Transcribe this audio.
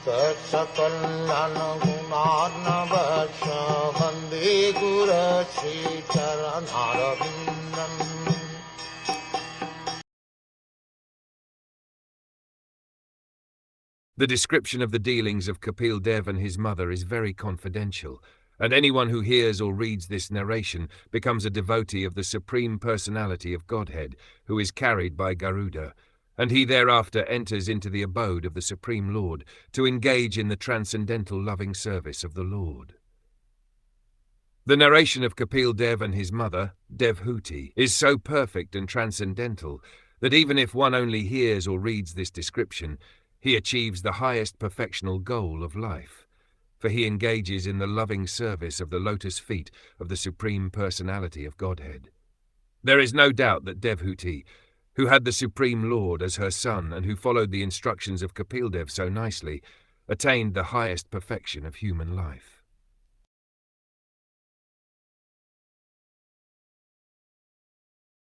Saksakallan gunarnavasya Vande Guru Sri Charanarvindam. The description of the dealings of Kapil Dev and his mother is very confidential, and anyone who hears or reads this narration becomes a devotee of the Supreme Personality of Godhead, who is carried by Garuda, and he thereafter enters into the abode of the Supreme Lord to engage in the transcendental loving service of the Lord. The narration of Kapil Dev and his mother, Devhuti, is so perfect and transcendental that even if one only hears or reads this description, he achieves the highest perfectional goal of life, for he engages in the loving service of the lotus feet of the Supreme Personality of Godhead. There is no doubt that Devhuti, who had the Supreme Lord as her son and who followed the instructions of Kapil Dev so nicely, attained the highest perfection of human life.